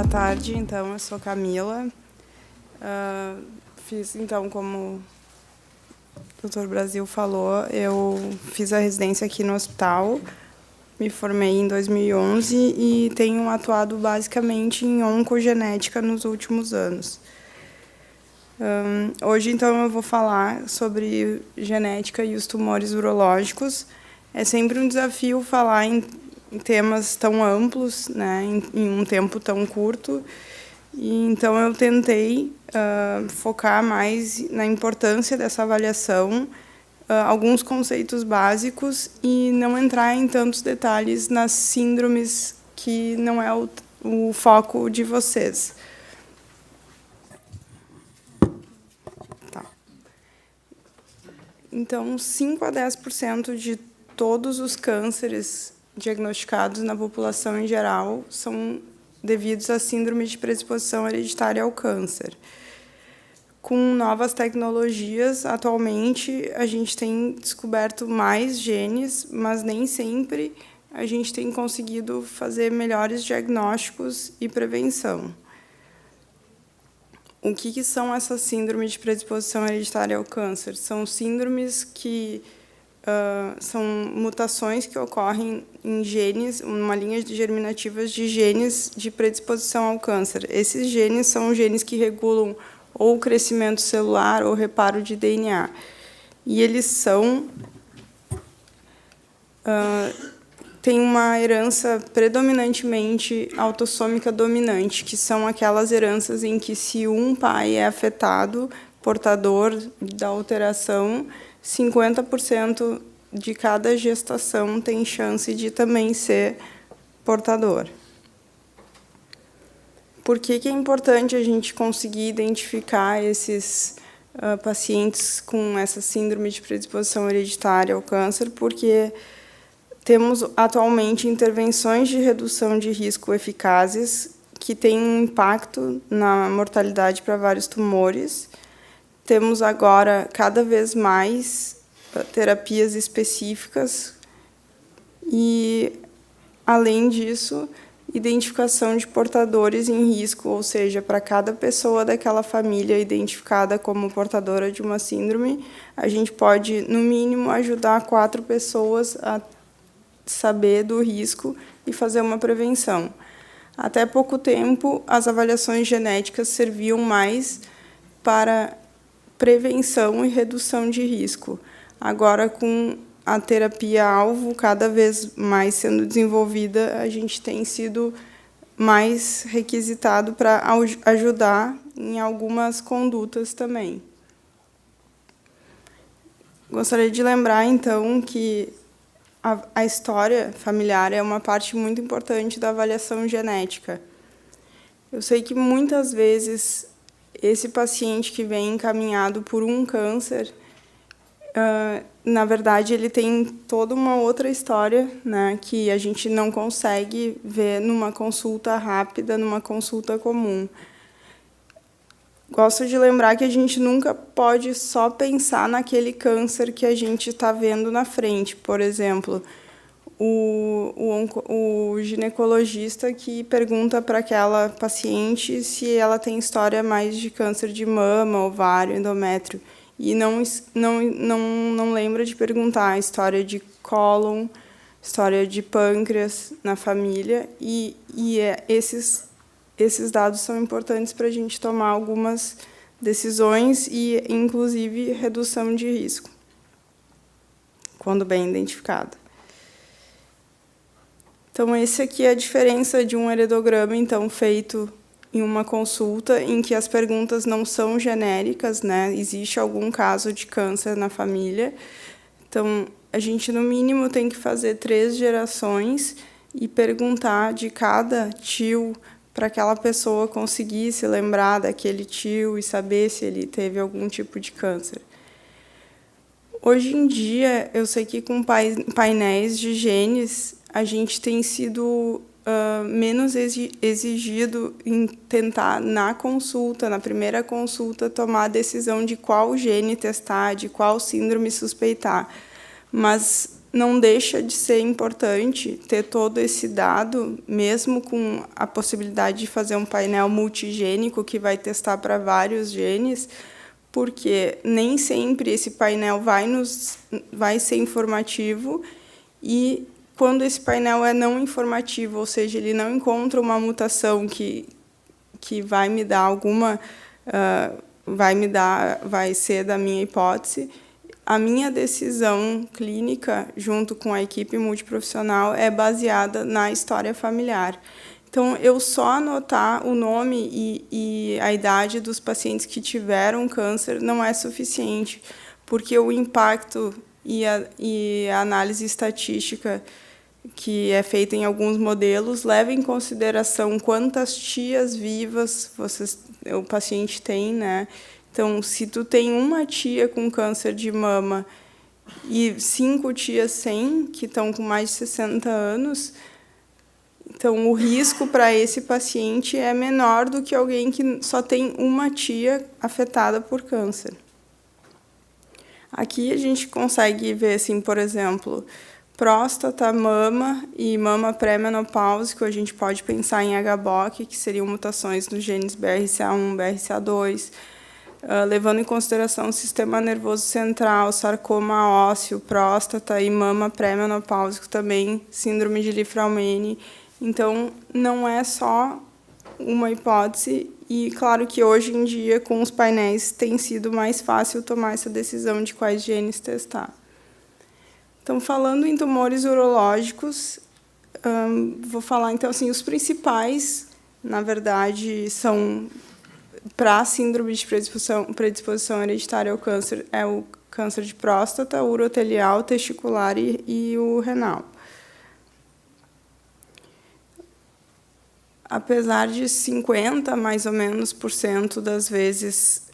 tarde, então, eu sou Camila. Fiz, então, como o Dr. Brasil falou, eu fiz a residência aqui no hospital, me formei em 2011 e tenho atuado basicamente em oncogenética nos últimos anos. Hoje, então, eu vou falar sobre genética e os tumores urológicos. É sempre um desafio falar em temas tão amplos, né, em um tempo tão curto. E, então, eu tentei focar mais na importância dessa avaliação, alguns conceitos básicos e não entrar em tantos detalhes nas síndromes que não é o foco de vocês. Tá. Então, 5 a 10% de todos os cânceres diagnosticados na população em geral são devidos à síndrome de predisposição hereditária ao câncer. Com novas tecnologias, atualmente, a gente tem descoberto mais genes, mas nem sempre a gente tem conseguido fazer melhores diagnósticos e prevenção. O que são essas síndromes de predisposição hereditária ao câncer? São síndromes que são mutações que ocorrem em genes, uma linha de germinativas de genes de predisposição ao câncer. Esses genes são genes que regulam ou o crescimento celular ou reparo de DNA. E eles têm uma herança predominantemente autossômica dominante, que são aquelas heranças em que, se um pai é afetado, portador da alteração, 50% de cada gestação tem chance de também ser portador. Por que é importante a gente conseguir identificar esses pacientes com essa síndrome de predisposição hereditária ao câncer? Porque temos atualmente intervenções de redução de risco eficazes que têm um impacto na mortalidade para vários tumores. Temos agora cada vez mais terapias específicas e, além disso, identificação de portadores em risco, ou seja, para cada pessoa daquela família identificada como portadora de uma síndrome, a gente pode, no mínimo, ajudar 4 pessoas a saber do risco e fazer uma prevenção. Até pouco tempo, as avaliações genéticas serviam mais para prevenção e redução de risco. Agora, com a terapia-alvo cada vez mais sendo desenvolvida, a gente tem sido mais requisitado para ajudar em algumas condutas também. Gostaria de lembrar, então, que a história familiar é uma parte muito importante da avaliação genética. Eu sei que, muitas vezes, esse paciente que vem encaminhado por um câncer, na verdade, ele tem toda uma outra história, né, que a gente não consegue ver numa consulta rápida, numa consulta comum. Gosto de lembrar que a gente nunca pode só pensar naquele câncer que a gente está vendo na frente. Por exemplo, o ginecologista que pergunta para aquela paciente se ela tem história mais de câncer de mama, ovário, endométrio, e não lembra de perguntar a história de cólon, história de pâncreas na família, e esses dados são importantes para a gente tomar algumas decisões e, inclusive, redução de risco, quando bem identificado. Então, esse aqui é a diferença de um heredograma, então, feito em uma consulta, em que as perguntas não são genéricas, né? Existe algum caso de câncer na família. Então, a gente, no mínimo, tem que fazer 3 gerações e perguntar de cada tio para aquela pessoa conseguir se lembrar daquele tio e saber se ele teve algum tipo de câncer. Hoje em dia, eu sei que com painéis de genes, a gente tem sido menos exigido em tentar, na consulta, na primeira consulta, tomar a decisão de qual gene testar, de qual síndrome suspeitar. Mas não deixa de ser importante ter todo esse dado, mesmo com a possibilidade de fazer um painel multigênico que vai testar para vários genes, porque nem sempre esse painel vai ser informativo, e quando esse painel é não informativo, ou seja, ele não encontra uma mutação que vai me dar alguma, vai ser da minha hipótese, a minha decisão clínica, junto com a equipe multiprofissional, é baseada na história familiar. Então, eu só anotar o nome e a idade dos pacientes que tiveram câncer não é suficiente, porque o impacto e a análise estatística que é feita em alguns modelos leva em consideração quantas tias vivas o paciente tem, né? Então, se tu tem uma tia com câncer de mama e 5 tias sem, que estão com mais de 60 anos, então o risco para esse paciente é menor do que alguém que só tem uma tia afetada por câncer. Aqui a gente consegue ver, assim, por exemplo, próstata, mama e mama pré-menopáusico. A gente pode pensar em HBOC, que seriam mutações nos genes BRCA1, BRCA2, levando em consideração o sistema nervoso central, sarcoma ósseo, próstata e mama pré-menopáusico também, síndrome de Li-Fraumeni. Então, não é só uma hipótese, e claro que hoje em dia, com os painéis, tem sido mais fácil tomar essa decisão de quais genes testar. Então, falando em tumores urológicos, vou falar, então, assim, os principais, na verdade, são para a síndrome de predisposição hereditária ao câncer, é o câncer de próstata, urotelial, testicular e o renal. Apesar de 50%, mais ou menos, das vezes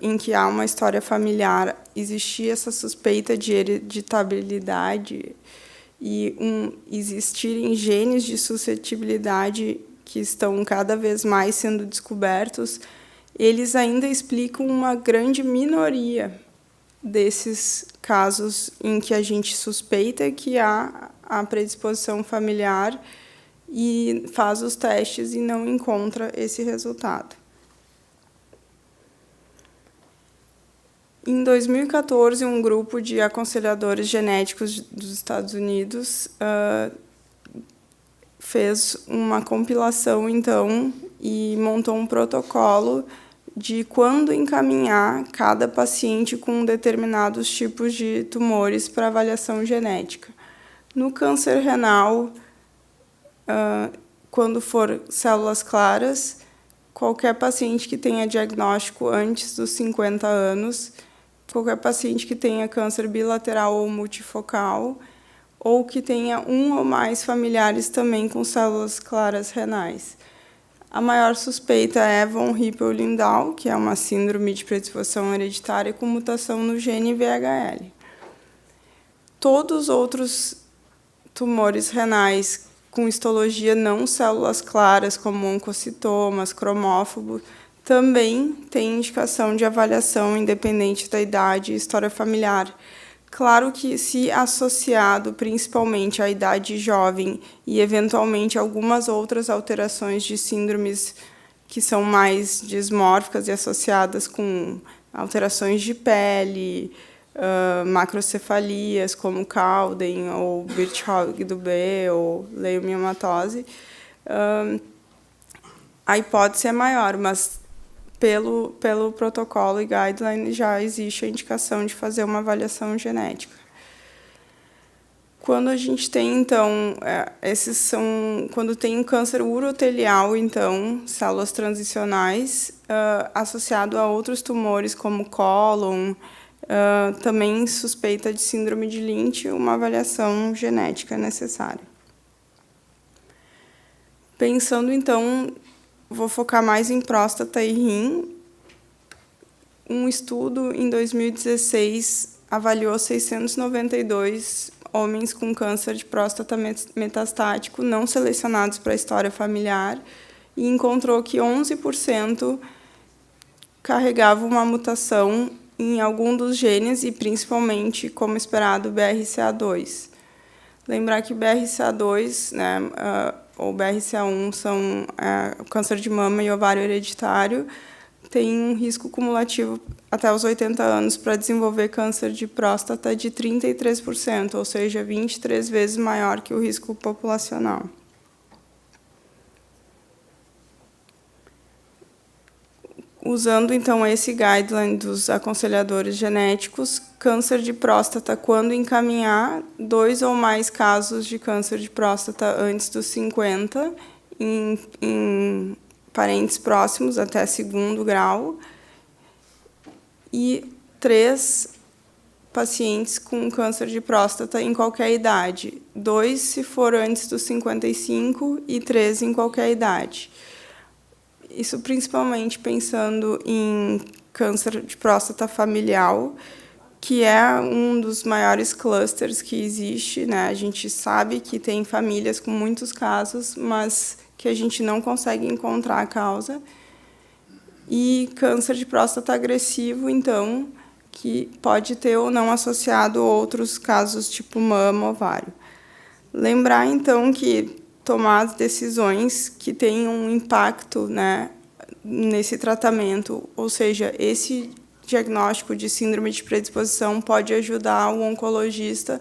em que há uma história familiar, existir essa suspeita de hereditabilidade e existirem genes de suscetibilidade que estão cada vez mais sendo descobertos, eles ainda explicam uma grande minoria desses casos em que a gente suspeita que há a predisposição familiar e faz os testes e não encontra esse resultado. Em 2014, um grupo de aconselhadores genéticos dos Estados Unidos fez uma compilação, então, e montou um protocolo de quando encaminhar cada paciente com determinados tipos de tumores para avaliação genética. No câncer renal, quando for células claras, qualquer paciente que tenha diagnóstico antes dos 50 anos, qualquer paciente que tenha câncer bilateral ou multifocal, ou que tenha um ou mais familiares também com células claras renais. A maior suspeita é von Hippel-Lindau, que é uma síndrome de predisposição hereditária com mutação no gene VHL. Todos os outros tumores renais com histologia não células claras, como oncocitomas, cromófobos, também têm indicação de avaliação independente da idade e história familiar. Claro que, se associado principalmente à idade jovem e, eventualmente, algumas outras alterações de síndromes que são mais dismórficas e associadas com alterações de pele, macrocefalias, como Cowden, ou Birchhog do B, ou leiomiomatose, a hipótese é maior, mas pelo protocolo e guideline já existe a indicação de fazer uma avaliação genética. Quando a gente tem, então, quando tem um câncer urotelial, então, células transicionais, associado a outros tumores como cólon, também suspeita de síndrome de Lynch, uma avaliação genética necessária. Pensando, então, vou focar mais em próstata e rim. Um estudo, em 2016, avaliou 692 homens com câncer de próstata metastático não selecionados para a história familiar e encontrou que 11% carregavam uma mutação em algum dos genes e, principalmente, como esperado, BRCA2. Lembrar que BRCA2, né, ou BRCA1 são o câncer de mama e ovário hereditário, tem um risco cumulativo até os 80 anos para desenvolver câncer de próstata de 33%, ou seja, 23 vezes maior que o risco populacional. Usando, então, esse guideline dos aconselhadores genéticos, câncer de próstata, quando encaminhar 2 ou mais casos de câncer de próstata antes dos 50, em parentes próximos até 2º grau, e 3 pacientes com câncer de próstata em qualquer idade, 2 se for antes dos 55 e 3 em qualquer idade. Isso principalmente pensando em câncer de próstata familiar, que é um dos maiores clusters que existe, né? A gente sabe que tem famílias com muitos casos, mas que a gente não consegue encontrar a causa. E câncer de próstata agressivo, então, que pode ter ou não associado outros casos tipo mama, ovário. Lembrar, então, que tomar decisões que tenham um impacto, né, nesse tratamento, ou seja, esse diagnóstico de síndrome de predisposição pode ajudar o oncologista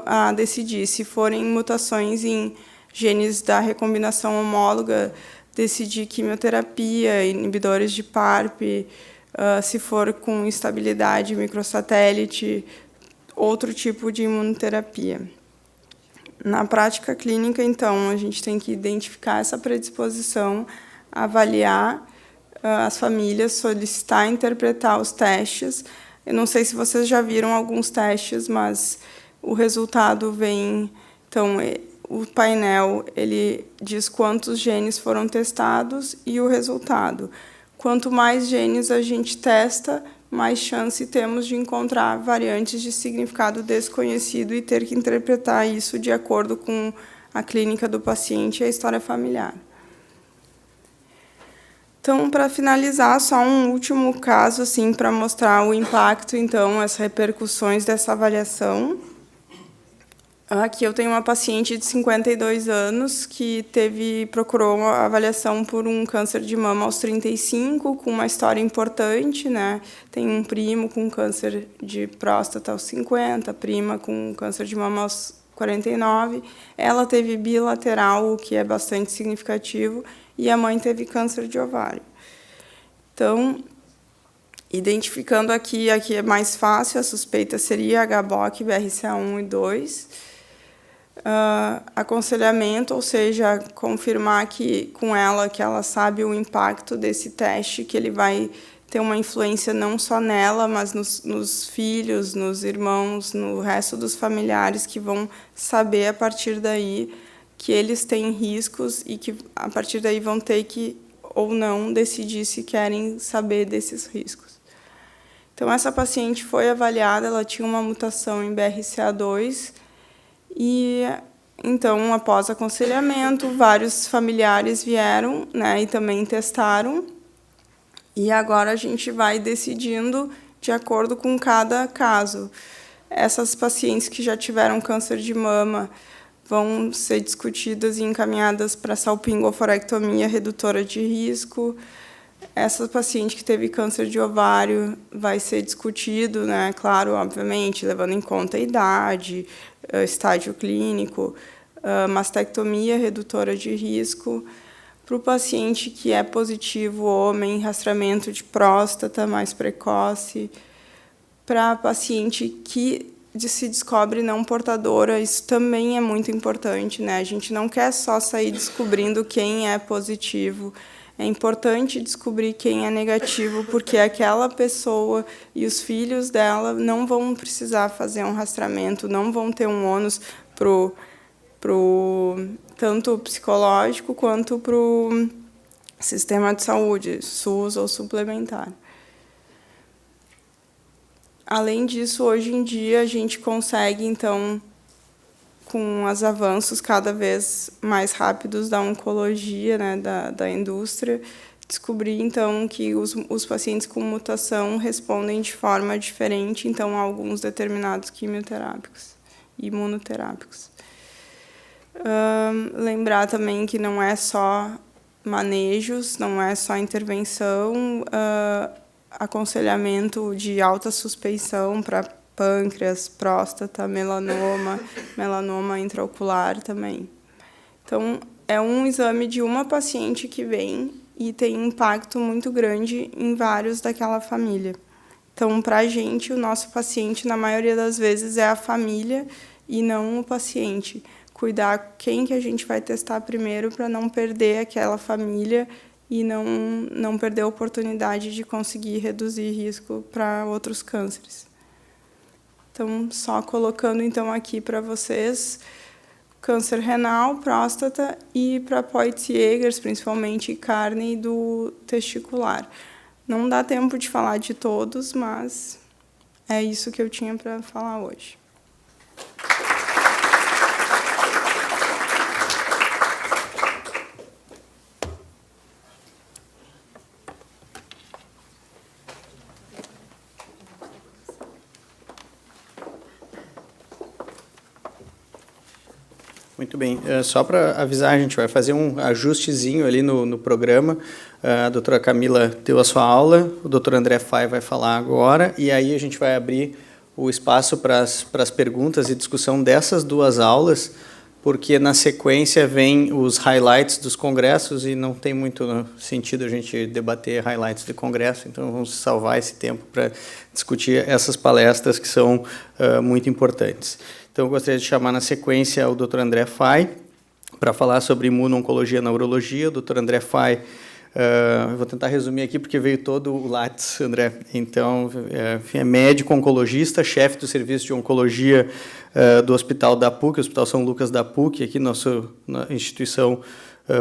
a decidir se forem mutações em genes da recombinação homóloga, decidir quimioterapia, inibidores de PARP, se for com instabilidade microsatélite, outro tipo de imunoterapia. Na prática clínica, então, a gente tem que identificar essa predisposição, avaliar as famílias, solicitar e interpretar os testes. Eu não sei se vocês já viram alguns testes, mas o resultado vem... Então, o painel ele diz quantos genes foram testados e o resultado. Quanto mais genes a gente testa, mais chance temos de encontrar variantes de significado desconhecido e ter que interpretar isso de acordo com a clínica do paciente e a história familiar. Então, para finalizar, só um último caso assim, para mostrar o impacto, então, as repercussões dessa avaliação. Aqui eu tenho uma paciente de 52 anos que procurou uma avaliação por um câncer de mama aos 35, com uma história importante, né? Tem um primo com câncer de próstata aos 50, prima com câncer de mama aos 49. Ela teve bilateral, o que é bastante significativo, e a mãe teve câncer de ovário. Então, identificando aqui é mais fácil, a suspeita seria HBOC, BRCA1 e 2. Aconselhamento, ou seja, confirmar com ela que ela sabe o impacto desse teste, que ele vai ter uma influência não só nela, mas nos filhos, nos irmãos, no resto dos familiares, que vão saber, a partir daí, que eles têm riscos e que, a partir daí, vão ter que, ou não, decidir se querem saber desses riscos. Então, essa paciente foi avaliada, ela tinha uma mutação em BRCA2, e, então, após aconselhamento, vários familiares vieram, né, e também testaram. E agora a gente vai decidindo de acordo com cada caso. Essas pacientes que já tiveram câncer de mama vão ser discutidas e encaminhadas para salpingoforectomia redutora de risco. Essa paciente que teve câncer de ovário vai ser discutido, né, claro, obviamente, levando em conta a idade, estágio clínico, mastectomia redutora de risco. Para o paciente que é positivo, homem, rastreamento de próstata mais precoce. Para a paciente que se descobre não portadora, isso também é muito importante, né? A gente não quer só sair descobrindo quem é positivo. É importante descobrir quem é negativo, porque aquela pessoa e os filhos dela não vão precisar fazer um rastreamento, não vão ter um ônus tanto psicológico quanto para o sistema de saúde, SUS ou suplementar. Além disso, hoje em dia, a gente consegue, então, com os avanços cada vez mais rápidos da oncologia, né, da indústria, descobrir, então, que os pacientes com mutação respondem de forma diferente, então, a alguns determinados quimioterápicos. imunoterápicos. Lembrar também que não é só manejos, não é só intervenção, aconselhamento de alta suspeição para pâncreas, próstata, melanoma intraocular também. Então, é um exame de uma paciente que vem e tem impacto muito grande em vários daquela família. Então, para a gente, o nosso paciente, na maioria das vezes, é a família e não o paciente. Cuidar quem que a gente vai testar primeiro para não perder aquela família e não perder a oportunidade de conseguir reduzir risco para outros cânceres. Então, só colocando então aqui para vocês, câncer renal, próstata e para Peutz-Jeghers, principalmente carne do testicular. Não dá tempo de falar de todos, mas é isso que eu tinha para falar hoje. Muito bem. Só para avisar, a gente vai fazer um ajustezinho ali no programa. A doutora Camila deu a sua aula, o doutor André Fay vai falar agora, e aí a gente vai abrir o espaço para as perguntas e discussão dessas duas aulas, porque na sequência vem os highlights dos congressos e não tem muito sentido a gente debater highlights de congresso, então vamos salvar esse tempo para discutir essas palestras que são muito importantes. Então, eu gostaria de chamar na sequência o Dr. André Fay para falar sobre imuno-oncologia na urologia. O Dr. André Fay, eu vou tentar resumir aqui porque veio todo o Lattes, André. Então, é médico oncologista, chefe do serviço de oncologia do Hospital da PUC, Hospital São Lucas da PUC, aqui nossa instituição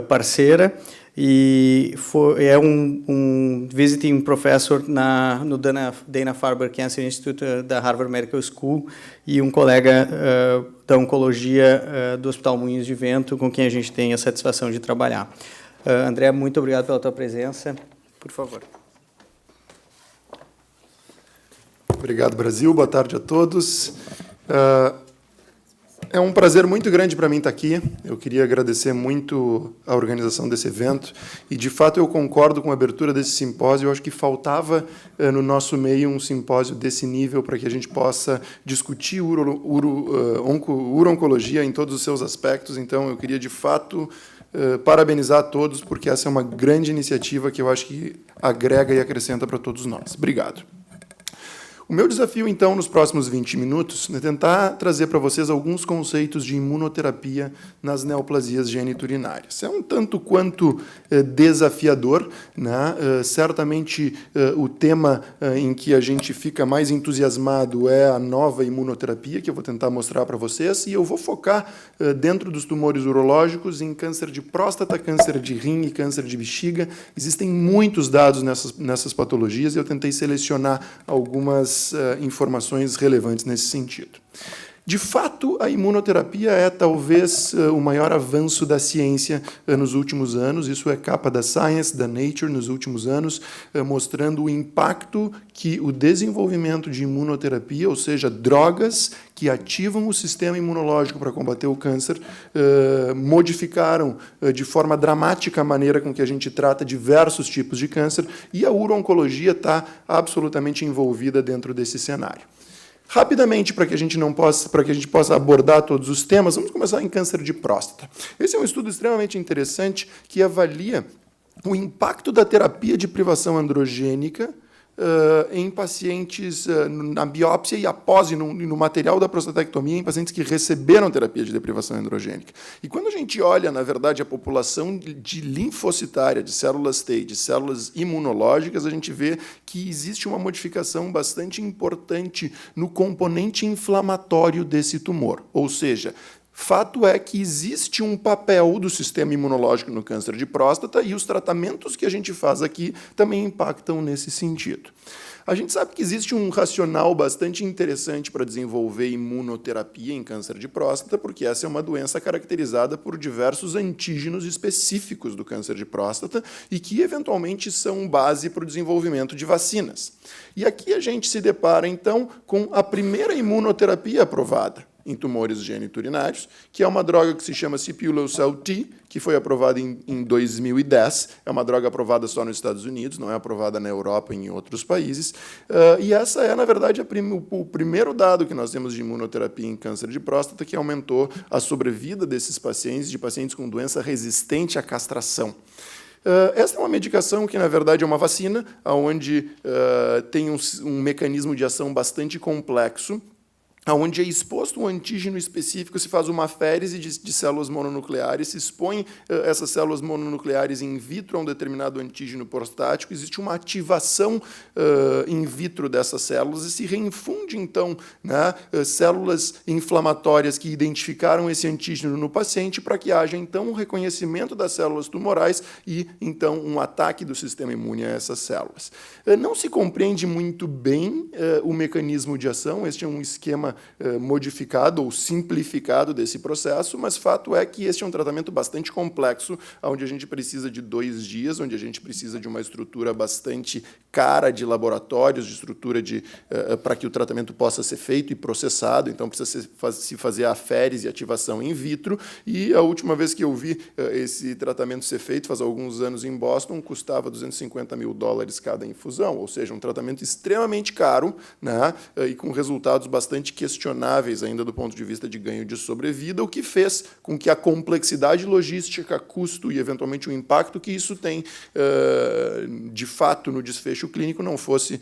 parceira, e é um visiting professor no Dana-Farber Cancer Institute da Harvard Medical School e um colega da oncologia do Hospital Moinhos de Vento, com quem a gente tem a satisfação de trabalhar. André, muito obrigado pela tua presença. Por favor. Obrigado, Brasil. Boa tarde a todos. É um prazer muito grande para mim estar aqui. Eu queria agradecer muito a organização desse evento e, de fato, eu concordo com a abertura desse simpósio. Eu acho que faltava no nosso meio um simpósio desse nível para que a gente possa discutir uro-oncologia em todos os seus aspectos. Então, eu queria, de fato, parabenizar a todos, porque essa é uma grande iniciativa que eu acho que agrega e acrescenta para todos nós. Obrigado. O meu desafio, então, nos próximos 20 minutos, é tentar trazer para vocês alguns conceitos de imunoterapia nas neoplasias geniturinárias. É um tanto quanto desafiador, né? Certamente o tema em que a gente fica mais entusiasmado é a nova imunoterapia, que eu vou tentar mostrar para vocês, e eu vou focar dentro dos tumores urológicos em câncer de próstata, câncer de rim e câncer de bexiga. Existem muitos dados nessas patologias e eu tentei selecionar algumas informações relevantes nesse sentido. De fato, a imunoterapia é talvez o maior avanço da ciência nos últimos anos. Isso é capa da Science, da Nature, nos últimos anos, mostrando o impacto que o desenvolvimento de imunoterapia, ou seja, drogas que ativam o sistema imunológico para combater o câncer, modificaram de forma dramática a maneira com que a gente trata diversos tipos de câncer, e a uro-oncologia está absolutamente envolvida dentro desse cenário. Rapidamente, para que a gente possa abordar todos os temas, vamos começar em câncer de próstata. Esse é um estudo extremamente interessante que avalia o impacto da terapia de privação androgênica em pacientes na biópsia e após no material da prostatectomia em pacientes que receberam terapia de deprivação androgênica. E quando a gente olha, na verdade, a população de linfocitária, de células T, de células imunológicas, a gente vê que existe uma modificação bastante importante no componente inflamatório desse tumor. Ou seja, fato é que existe um papel do sistema imunológico no câncer de próstata e os tratamentos que a gente faz aqui também impactam nesse sentido. A gente sabe que existe um racional bastante interessante para desenvolver imunoterapia em câncer de próstata, porque essa é uma doença caracterizada por diversos antígenos específicos do câncer de próstata e que, eventualmente, são base para o desenvolvimento de vacinas. E aqui a gente se depara, então, com a primeira imunoterapia aprovada. em tumores geniturinários, que é uma droga que se chama Sipuleucel-T, que foi aprovada em 2010. É uma droga aprovada só nos Estados Unidos, não é aprovada na Europa e em outros países. E essa é, na verdade, o primeiro dado que nós temos de imunoterapia em câncer de próstata que aumentou a sobrevida desses pacientes, de pacientes com doença resistente à castração. Esta é uma medicação que, na verdade, é uma vacina, onde tem um mecanismo de ação bastante complexo, onde é exposto um antígeno específico, se faz uma aférese de células mononucleares, se expõe essas células mononucleares in vitro a um determinado antígeno prostático, existe uma ativação in vitro dessas células e se reinfunde, então, né, células inflamatórias que identificaram esse antígeno no paciente para que haja, então, um reconhecimento das células tumorais e, então, um ataque do sistema imune a essas células. Não se compreende muito bem o mecanismo de ação, este é um esquema modificado ou simplificado desse processo, mas fato é que este é um tratamento bastante complexo, onde a gente precisa de 2 dias, onde a gente precisa de uma estrutura bastante cara de laboratórios, de estrutura para que o tratamento possa ser feito e processado, então precisa se fazer a aférese e ativação in vitro, e a última vez que eu vi esse tratamento ser feito, faz alguns anos em Boston, custava $250 mil cada infusão, ou seja, um tratamento extremamente caro, né, e com resultados bastante questionáveis ainda do ponto de vista de ganho de sobrevida, o que fez com que a complexidade logística, custo e, eventualmente, o impacto que isso tem, de fato, no desfecho clínico, não fosse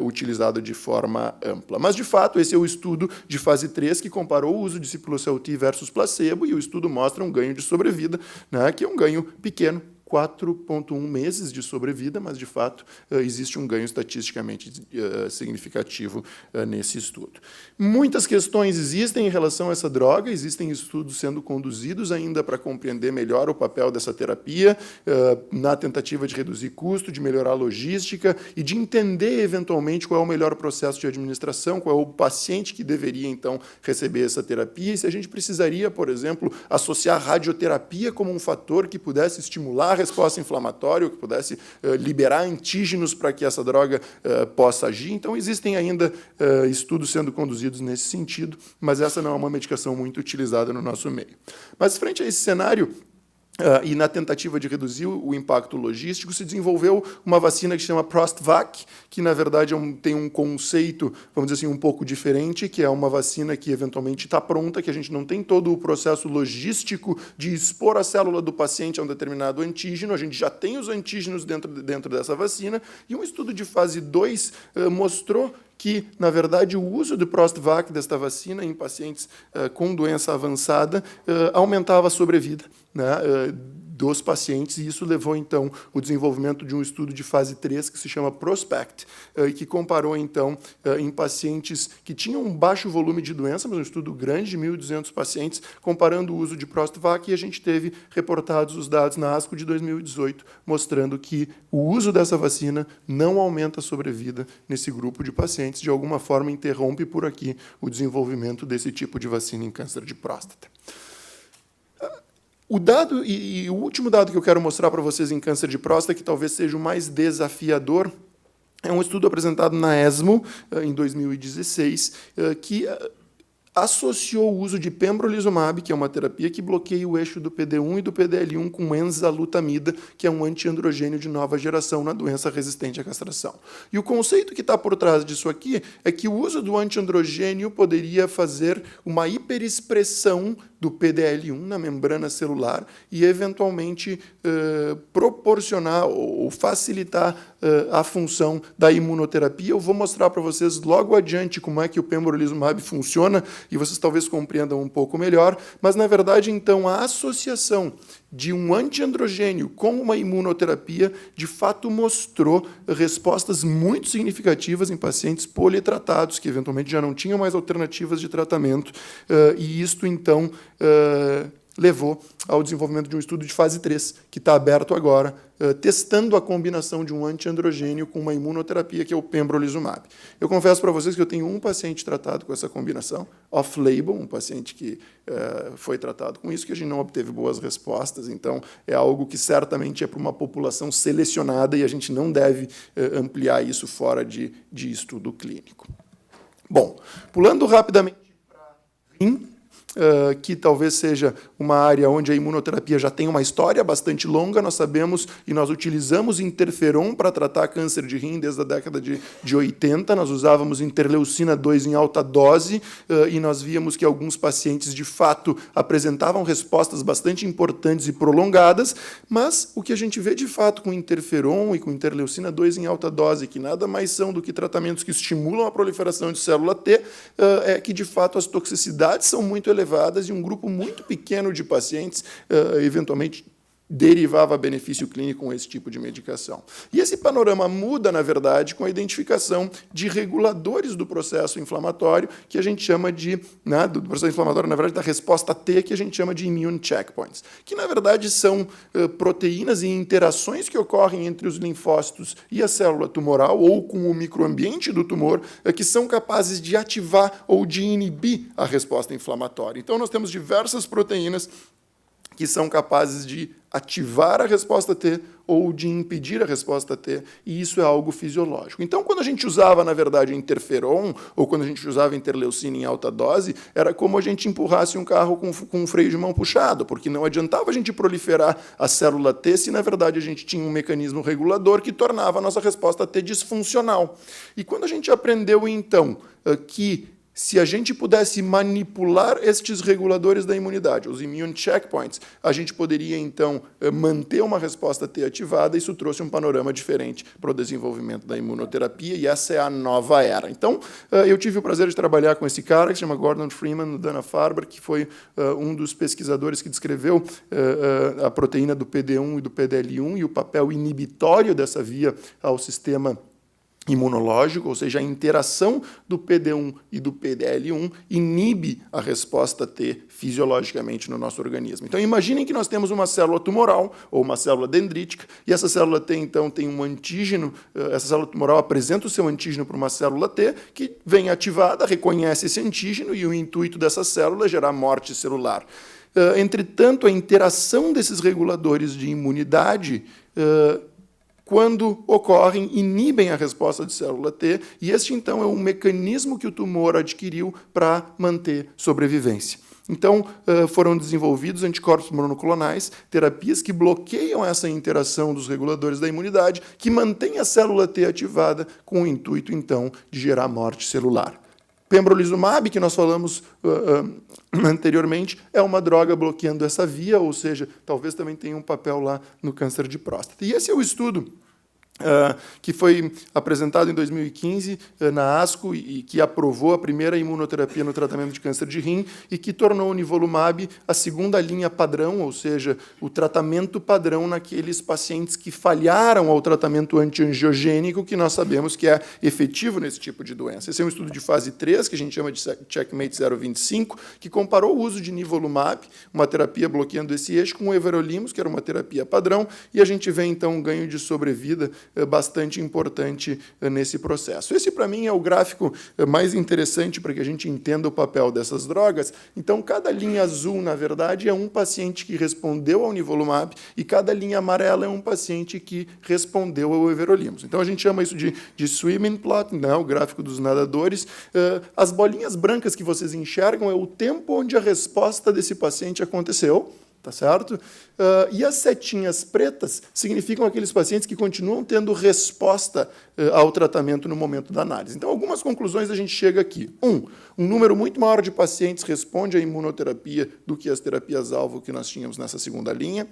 utilizado de forma ampla. Mas, de fato, esse é o estudo de fase 3 que comparou o uso de Sipuleucel-T versus placebo, e o estudo mostra um ganho de sobrevida, né, que é um ganho pequeno, 4,1 meses de sobrevida, mas, de fato, existe um ganho estatisticamente significativo nesse estudo. Muitas questões existem em relação a essa droga, existem estudos sendo conduzidos ainda para compreender melhor o papel dessa terapia, na tentativa de reduzir custo, de melhorar a logística e de entender, eventualmente, qual é o melhor processo de administração, qual é o paciente que deveria, então, receber essa terapia, e se a gente precisaria, por exemplo, associar radioterapia como um fator que pudesse estimular a resposta inflamatória, que pudesse liberar antígenos para que essa droga possa agir. Então, existem ainda estudos sendo conduzidos nesse sentido, mas essa não é uma medicação muito utilizada no nosso meio. Mas, frente a esse cenário, e na tentativa de reduzir o impacto logístico, se desenvolveu uma vacina que se chama Prostvac, que, na verdade, tem um conceito, vamos dizer assim, um pouco diferente, que é uma vacina que, eventualmente, está pronta, que a gente não tem todo o processo logístico de expor a célula do paciente a um determinado antígeno, a gente já tem os antígenos dentro dessa vacina, e um estudo de fase 2 mostrou que, na verdade, o uso do Prostvac, desta vacina, em pacientes com doença avançada, aumentava a sobrevida, né, dos pacientes, e isso levou, então, o desenvolvimento de um estudo de fase 3 que se chama Prospect, e que comparou, então, em pacientes que tinham um baixo volume de doença, mas um estudo grande de 1.200 pacientes, comparando o uso de Prostvac, e a gente teve reportados os dados na ASCO de 2018, mostrando que o uso dessa vacina não aumenta a sobrevida nesse grupo de pacientes, de alguma forma interrompe por aqui o desenvolvimento desse tipo de vacina em câncer de próstata. O dado, e o último dado que eu quero mostrar para vocês em câncer de próstata, que talvez seja o mais desafiador, é um estudo apresentado na ESMO, em 2016, que associou o uso de pembrolizumab, que é uma terapia que bloqueia o eixo do PD-1 e do PDL1 com enzalutamida, que é um antiandrogênio de nova geração na doença resistente à castração. E o conceito que está por trás disso aqui é que o uso do antiandrogênio poderia fazer uma hiperexpressão do PDL1 na membrana celular e, eventualmente, proporcionar ou facilitar a função da imunoterapia. Eu vou mostrar para vocês logo adiante como é que o pembrolizumab funciona e vocês talvez compreendam um pouco melhor, mas, na verdade, então, a associação de um antiandrogênio com uma imunoterapia, de fato, mostrou respostas muito significativas em pacientes politratados, que eventualmente já não tinham mais alternativas de tratamento, e isto, então, levou ao desenvolvimento de um estudo de fase 3, que está aberto agora, testando a combinação de um antiandrogênio com uma imunoterapia, que é o pembrolizumab. Eu confesso para vocês que eu tenho um paciente tratado com essa combinação, off-label, um paciente que foi tratado com isso, que a gente não obteve boas respostas, então é algo que certamente é para uma população selecionada e a gente não deve ampliar isso fora de estudo clínico. Bom, pulando rapidamente que talvez seja uma área onde a imunoterapia já tem uma história bastante longa. Nós sabemos e nós utilizamos interferon para tratar câncer de rim desde a década de 80. Nós usávamos interleucina 2 em alta dose e nós víamos que alguns pacientes, de fato, apresentavam respostas bastante importantes e prolongadas, mas o que a gente vê, de fato, com interferon e com interleucina 2 em alta dose, que nada mais são do que tratamentos que estimulam a proliferação de célula T, é que, de fato, as toxicidades são muito elevadas e um grupo muito pequeno de pacientes eventualmente derivava benefício clínico com esse tipo de medicação. E esse panorama muda, na verdade, com a identificação de reguladores do processo inflamatório, que a gente chama de, do processo inflamatório, na verdade, da resposta T, que a gente chama de immune checkpoints, que, na verdade, são proteínas e interações que ocorrem entre os linfócitos e a célula tumoral, ou com o microambiente do tumor, que são capazes de ativar ou de inibir a resposta inflamatória. Então, nós temos diversas proteínas que são capazes de ativar a resposta T ou de impedir a resposta T, e isso é algo fisiológico. Então, quando a gente usava, na verdade, interferon, ou quando a gente usava interleucina em alta dose, era como a gente empurrasse um carro com um freio de mão puxado, porque não adiantava a gente proliferar a célula T se, na verdade, a gente tinha um mecanismo regulador que tornava a nossa resposta T disfuncional. E quando a gente aprendeu, então, que se a gente pudesse manipular estes reguladores da imunidade, os immune checkpoints, a gente poderia, então, manter uma resposta T ativada. Isso trouxe um panorama diferente para o desenvolvimento da imunoterapia, e essa é a nova era. Então, eu tive o prazer de trabalhar com esse cara, que se chama Gordon Freeman, Dana-Farber, que foi um dos pesquisadores que descreveu a proteína do PD-1 e do PDL1 e o papel inibitório dessa via ao sistema imunológico, ou seja, a interação do PD-1 e do PDL1 inibe a resposta T fisiologicamente no nosso organismo. Então, imaginem que nós temos uma célula tumoral ou uma célula dendrítica, e essa célula T, então, tem um antígeno, essa célula tumoral apresenta o seu antígeno para uma célula T, que vem ativada, reconhece esse antígeno, e o intuito dessa célula é gerar morte celular. Entretanto, a interação desses reguladores de imunidade quando ocorrem, inibem a resposta de célula T, e este, então, é um mecanismo que o tumor adquiriu para manter sobrevivência. Então, foram desenvolvidos anticorpos monoclonais, terapias que bloqueiam essa interação dos reguladores da imunidade, que mantém a célula T ativada com o intuito, então, de gerar morte celular. Pembrolizumab, que nós falamos anteriormente, é uma droga bloqueando essa via, ou seja, talvez também tenha um papel lá no câncer de próstata. E esse é o estudo que foi apresentado em 2015 na ASCO e que aprovou a primeira imunoterapia no tratamento de câncer de rim e que tornou o nivolumab a segunda linha padrão, ou seja, o tratamento padrão naqueles pacientes que falharam ao tratamento antiangiogênico, que nós sabemos que é efetivo nesse tipo de doença. Esse é um estudo de fase 3, que a gente chama de Checkmate 025, que comparou o uso de nivolumab, uma terapia bloqueando esse eixo, com o everolimus, que era uma terapia padrão, e a gente vê, então, um ganho de sobrevida bastante importante nesse processo. Esse, para mim, é o gráfico mais interessante para que a gente entenda o papel dessas drogas. Então, cada linha azul, na verdade, é um paciente que respondeu ao nivolumab e cada linha amarela é um paciente que respondeu ao everolimus. Então, a gente chama isso de swimming plot, né, o gráfico dos nadadores. As bolinhas brancas que vocês enxergam é o tempo onde a resposta desse paciente aconteceu, tá certo? E as setinhas pretas significam aqueles pacientes que continuam tendo resposta ao tratamento no momento da análise. Então, algumas conclusões a gente chega aqui. Um número muito maior de pacientes responde à imunoterapia do que as terapias-alvo que nós tínhamos nessa segunda linha.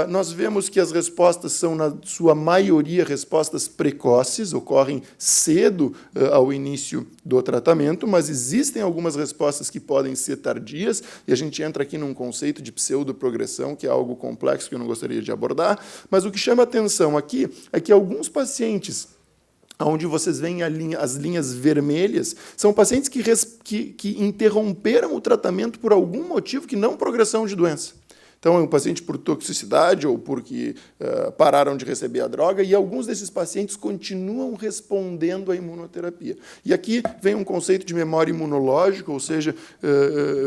Nós vemos que as respostas são, na sua maioria, respostas precoces, ocorrem cedo ao início do tratamento, mas existem algumas respostas que podem ser tardias, e a gente entra aqui num conceito de pseudoprogressão, que é algo complexo que eu não gostaria de abordar, mas o que chama atenção aqui é que alguns pacientes onde vocês veem as linhas vermelhas, são pacientes que interromperam o tratamento por algum motivo que não progressão de doença. Então, é um paciente por toxicidade ou porque pararam de receber a droga, e alguns desses pacientes continuam respondendo à imunoterapia. E aqui vem um conceito de memória imunológica, ou seja,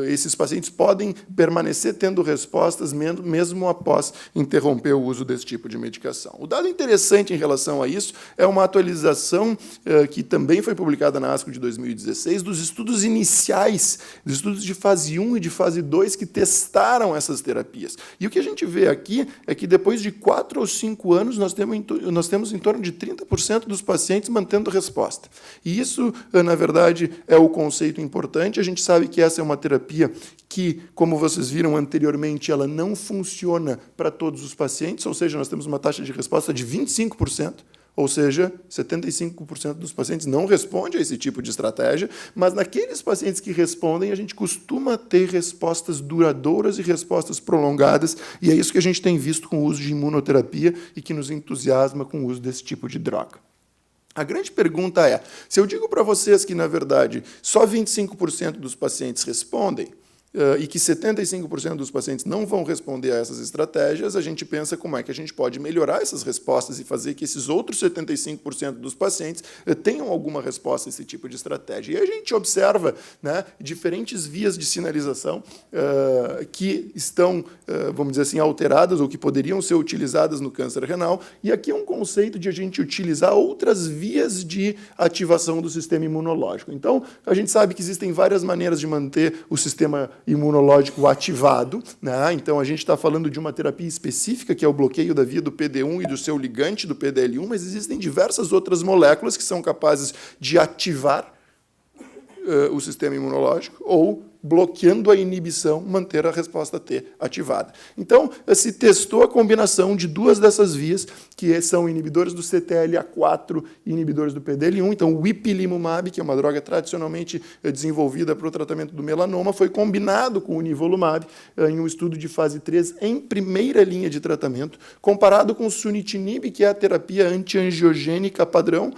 esses pacientes podem permanecer tendo respostas mesmo após interromper o uso desse tipo de medicação. O dado interessante em relação a isso é uma atualização que também foi publicada na ASCO de 2016, dos estudos iniciais, dos estudos de fase 1 e de fase 2 que testaram essas terapias. E o que a gente vê aqui é que depois de 4 ou 5 anos nós temos em torno de 30% dos pacientes mantendo resposta. E isso, na verdade, é o conceito importante. A gente sabe que essa é uma terapia que, como vocês viram anteriormente, ela não funciona para todos os pacientes, ou seja, nós temos uma taxa de resposta de 25%. Ou seja, 75% dos pacientes não respondem a esse tipo de estratégia, mas naqueles pacientes que respondem, a gente costuma ter respostas duradouras e respostas prolongadas, e é isso que a gente tem visto com o uso de imunoterapia e que nos entusiasma com o uso desse tipo de droga. A grande pergunta é, se eu digo para vocês que, na verdade, só 25% dos pacientes respondem, e que 75% dos pacientes não vão responder a essas estratégias, a gente pensa como é que a gente pode melhorar essas respostas e fazer que esses outros 75% dos pacientes tenham alguma resposta a esse tipo de estratégia. E a gente observa, né, diferentes vias de sinalização que estão, vamos dizer assim, alteradas ou que poderiam ser utilizadas no câncer renal, e aqui é um conceito de a gente utilizar outras vias de ativação do sistema imunológico. Então, a gente sabe que existem várias maneiras de manter o sistema imunológico ativado, né? Então, a gente está falando de uma terapia específica, que é o bloqueio da via do PD1 e do seu ligante, do PDL1, mas existem diversas outras moléculas que são capazes de ativar o sistema imunológico ou, bloqueando a inibição, manter a resposta T ativada. Então, se testou a combinação de duas dessas vias, que são inibidores do CTLA4 e inibidores do PDL1. Então, o ipilimumab, que é uma droga tradicionalmente desenvolvida para o tratamento do melanoma, foi combinado com o nivolumab em um estudo de fase 3 em primeira linha de tratamento, comparado com o sunitinib, que é a terapia antiangiogênica padrão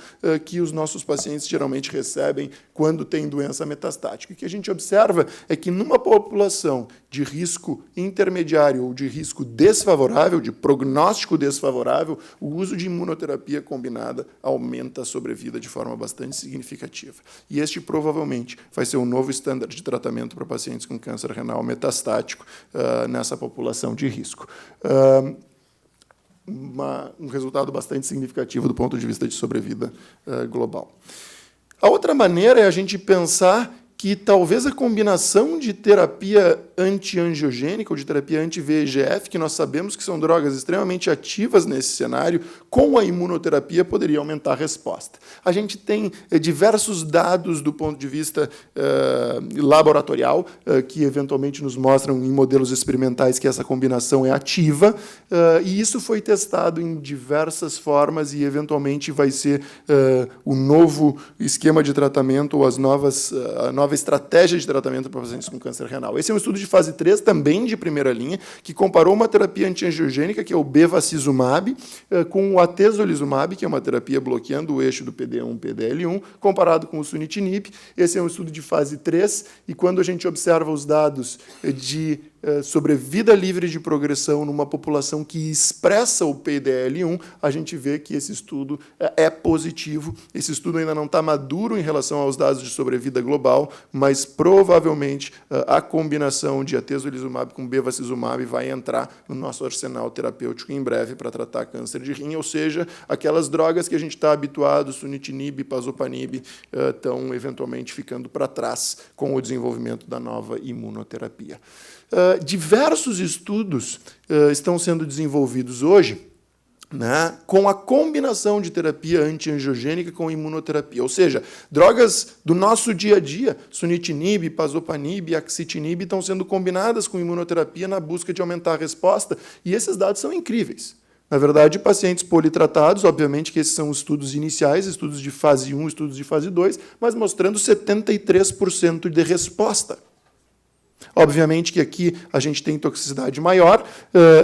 que os nossos pacientes geralmente recebem quando têm doença metastática. O que a gente observa é que numa população de risco intermediário ou de risco desfavorável, de prognóstico desfavorável, o uso de imunoterapia combinada aumenta a sobrevida de forma bastante significativa. E este provavelmente vai ser um novo estándar de tratamento para pacientes com câncer renal metastático nessa população de risco. Um resultado bastante significativo do ponto de vista de sobrevida global. A outra maneira é a gente pensar que talvez a combinação de terapia antiangiogênica ou de terapia anti-VEGF, que nós sabemos que são drogas extremamente ativas nesse cenário, com a imunoterapia poderia aumentar a resposta. A gente tem diversos dados do ponto de vista laboratorial, que eventualmente nos mostram em modelos experimentais que essa combinação é ativa, e isso foi testado em diversas formas e eventualmente vai ser o novo esquema de tratamento ou a nova estratégia de tratamento para pacientes com câncer renal. Esse é um estudo de fase 3, também de primeira linha, que comparou uma terapia antiangiogênica, que é o bevacizumab, com o atezolizumab, que é uma terapia bloqueando o eixo do PD1 e PDL1, comparado com o sunitinib. Esse é um estudo de fase 3, e quando a gente observa os dados de sobrevida livre de progressão numa população que expressa o PDL1, a gente vê que esse estudo é positivo. Esse estudo ainda não está maduro em relação aos dados de sobrevida global, mas provavelmente a combinação de atezolizumab com bevacizumab vai entrar no nosso arsenal terapêutico em breve para tratar câncer de rim, ou seja, aquelas drogas que a gente está habituado, sunitinib, pazopanib, estão eventualmente ficando para trás com o desenvolvimento da nova imunoterapia. Diversos estudos estão sendo desenvolvidos hoje, né, com a combinação de terapia antiangiogênica com imunoterapia. Ou seja, drogas do nosso dia a dia, sunitinib, pazopanib, axitinib, estão sendo combinadas com imunoterapia na busca de aumentar a resposta, e esses dados são incríveis. Na verdade, pacientes politratados, obviamente que esses são estudos iniciais, estudos de fase 1, estudos de fase 2, mas mostrando 73% de resposta. Obviamente que aqui a gente tem toxicidade maior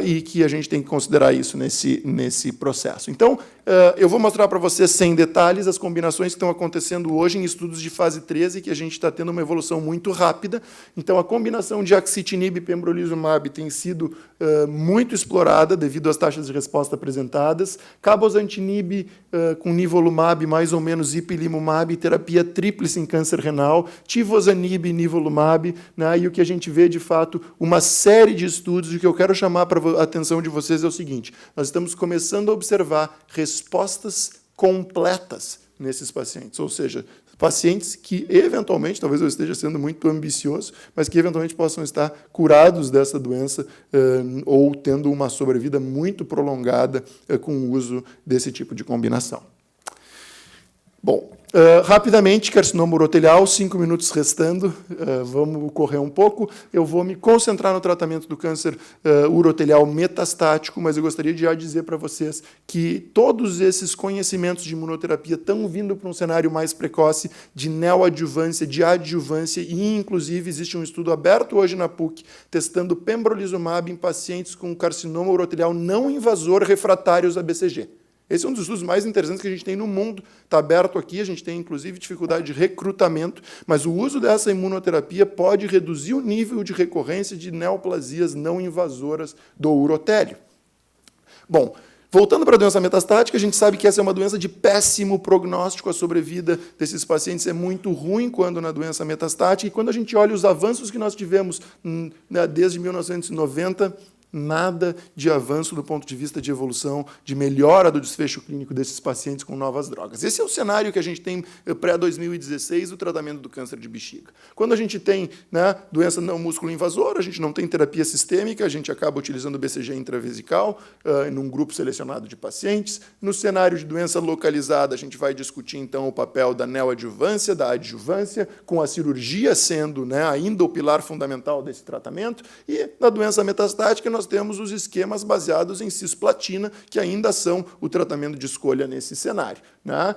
e que a gente tem que considerar isso nesse processo. Então, eu vou mostrar para vocês, sem detalhes, as combinações que estão acontecendo hoje em estudos de fase 13, que a gente está tendo uma evolução muito rápida. Então, a combinação de axitinib e pembrolizumab tem sido muito explorada devido às taxas de resposta apresentadas. Cabozantinib com nivolumab, mais ou menos ipilimumab, terapia tríplice em câncer renal, tivozanib e nivolumab, né? E o que a gente vê, de fato, uma série de estudos. E o que eu quero chamar para a atenção de vocês é o seguinte: nós estamos começando a observar respostas completas nesses pacientes, ou seja, pacientes que, eventualmente, talvez eu esteja sendo muito ambicioso, mas que, eventualmente, possam estar curados dessa doença ou tendo uma sobrevida muito prolongada com o uso desse tipo de combinação. Bom, rapidamente, carcinoma urotelial, 5 minutos restando, vamos correr um pouco. Eu vou me concentrar no tratamento do câncer urotelial metastático, mas eu gostaria de já dizer para vocês que todos esses conhecimentos de imunoterapia estão vindo para um cenário mais precoce de neoadjuvância, de adjuvância, e, inclusive, existe um estudo aberto hoje na PUC testando pembrolizumab em pacientes com carcinoma urotelial não invasor refratários a BCG. Esse é um dos estudos mais interessantes que a gente tem no mundo. Está aberto aqui, a gente tem, inclusive, dificuldade de recrutamento, mas o uso dessa imunoterapia pode reduzir o nível de recorrência de neoplasias não invasoras do urotélio. Bom, voltando para a doença metastática, a gente sabe que essa é uma doença de péssimo prognóstico. A sobrevida desses pacientes é muito ruim quando na doença metastática. E quando a gente olha os avanços que nós tivemos desde 1990, nada de avanço do ponto de vista de evolução, de melhora do desfecho clínico desses pacientes com novas drogas. Esse é o cenário que a gente tem pré-2016 do tratamento do câncer de bexiga. Quando a gente tem, né, doença não músculo invasora, a gente não tem terapia sistêmica, a gente acaba utilizando o BCG intravesical num grupo selecionado de pacientes. No cenário de doença localizada, a gente vai discutir, então, o papel da neoadjuvância, da adjuvância, com a cirurgia sendo, né, ainda o pilar fundamental desse tratamento. E na doença metastática, nós temos os esquemas baseados em cisplatina, que ainda são o tratamento de escolha nesse cenário, né?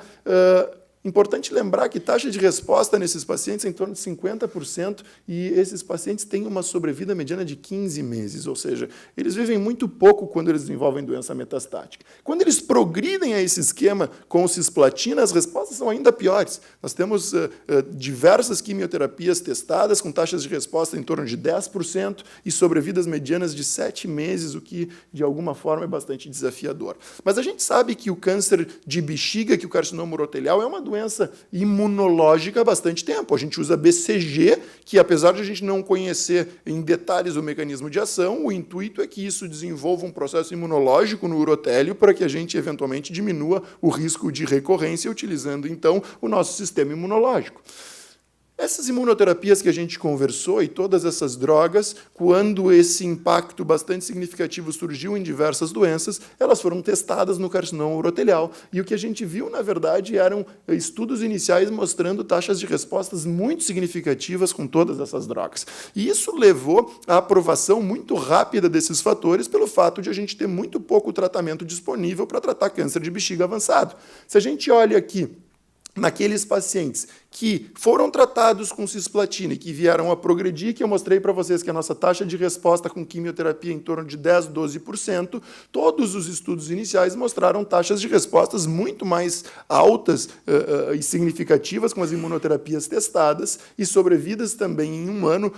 Importante lembrar que taxa de resposta nesses pacientes é em torno de 50%, e esses pacientes têm uma sobrevida mediana de 15 meses, ou seja, eles vivem muito pouco quando eles desenvolvem doença metastática. Quando eles progridem a esse esquema com cisplatina, as respostas são ainda piores. Nós temos diversas quimioterapias testadas com taxas de resposta em torno de 10% e sobrevidas medianas de 7 meses, o que, de alguma forma, é bastante desafiador. Mas a gente sabe que o câncer de bexiga, que o carcinoma urotelial, é uma doença imunológica há bastante tempo. A gente usa BCG, que, apesar de a gente não conhecer em detalhes o mecanismo de ação, o intuito é que isso desenvolva um processo imunológico no urotélio para que a gente, eventualmente, diminua o risco de recorrência, utilizando, então, o nosso sistema imunológico. Essas imunoterapias que a gente conversou e todas essas drogas, quando esse impacto bastante significativo surgiu em diversas doenças, elas foram testadas no carcinoma urotelial. E o que a gente viu, na verdade, eram estudos iniciais mostrando taxas de respostas muito significativas com todas essas drogas. E isso levou à aprovação muito rápida desses fatores pelo fato de a gente ter muito pouco tratamento disponível para tratar câncer de bexiga avançado. Se a gente olha aqui naqueles pacientes que foram tratados com cisplatina e que vieram a progredir, que eu mostrei para vocês que a nossa taxa de resposta com quimioterapia é em torno de 10, 12%, todos os estudos iniciais mostraram taxas de respostas muito mais altas e significativas com as imunoterapias testadas e sobrevidas também em um ano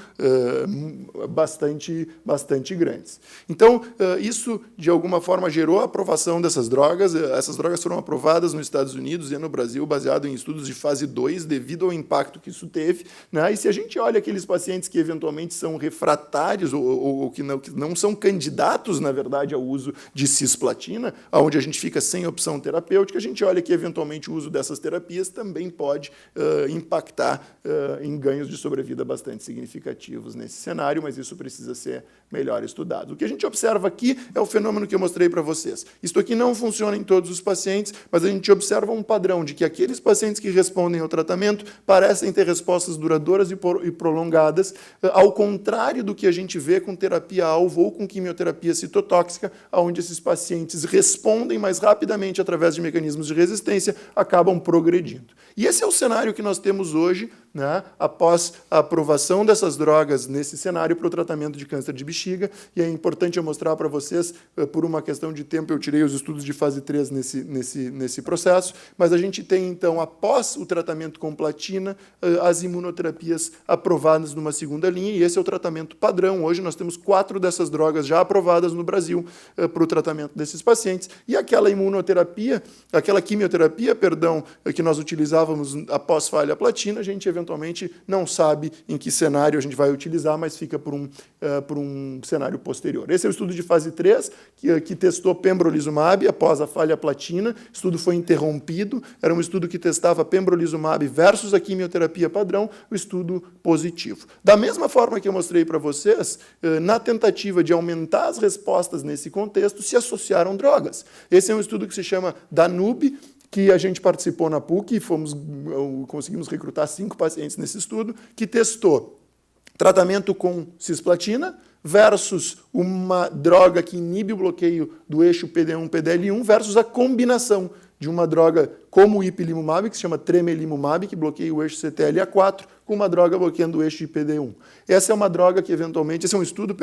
bastante grandes. Então, isso, de alguma forma, gerou a aprovação dessas drogas. Essas drogas foram aprovadas nos Estados Unidos e no Brasil, baseado em estudos de fase 2, devido ao impacto que isso teve, né? E se a gente olha aqueles pacientes que eventualmente são refratários ou que não são candidatos, na verdade, ao uso de cisplatina, onde a gente fica sem opção terapêutica, a gente olha que eventualmente o uso dessas terapias também pode impactar em ganhos de sobrevida bastante significativos nesse cenário, mas isso precisa ser melhor estudado. O que a gente observa aqui é o fenômeno que eu mostrei para vocês. Isso aqui não funciona em todos os pacientes, mas a gente observa um padrão de que aqueles pacientes que respondem ao tratamento parecem ter respostas duradouras e prolongadas, ao contrário do que a gente vê com terapia-alvo ou com quimioterapia citotóxica, onde esses pacientes respondem mais rapidamente através de mecanismos de resistência, acabam progredindo. E esse é o cenário que nós temos hoje né, após a aprovação dessas drogas nesse cenário para o tratamento de câncer de bexiga. E é importante eu mostrar para vocês, por uma questão de tempo, eu tirei os estudos de fase 3 nesse processo, mas a gente tem, então, após o tratamento com platina, as imunoterapias aprovadas numa segunda linha, e esse é o tratamento padrão. Hoje nós temos 4 dessas drogas já aprovadas no Brasil para o tratamento desses pacientes, e aquela quimioterapia, que nós utilizávamos após falha platina, a gente eventualmente não sabe em que cenário a gente vai utilizar, mas fica por um cenário posterior. Esse é o estudo de fase 3, que testou pembrolizumab após a falha platina. O estudo foi interrompido, era um estudo que testava pembrolizumab versus a quimioterapia padrão, o estudo positivo. Da mesma forma que eu mostrei para vocês, na tentativa de aumentar as respostas nesse contexto, se associaram drogas. Esse é um estudo que se chama DANUBE, que a gente participou na PUC, e conseguimos recrutar 5 pacientes nesse estudo, que testou tratamento com cisplatina versus uma droga que inibe o bloqueio do eixo PD1-PDL1 versus a combinação de uma droga como o ipilimumab, que se chama tremelimumab, que bloqueia o eixo CTLA4, com uma droga bloqueando o eixo de PD1. Essa é uma droga que, eventualmente, esse é um estudo,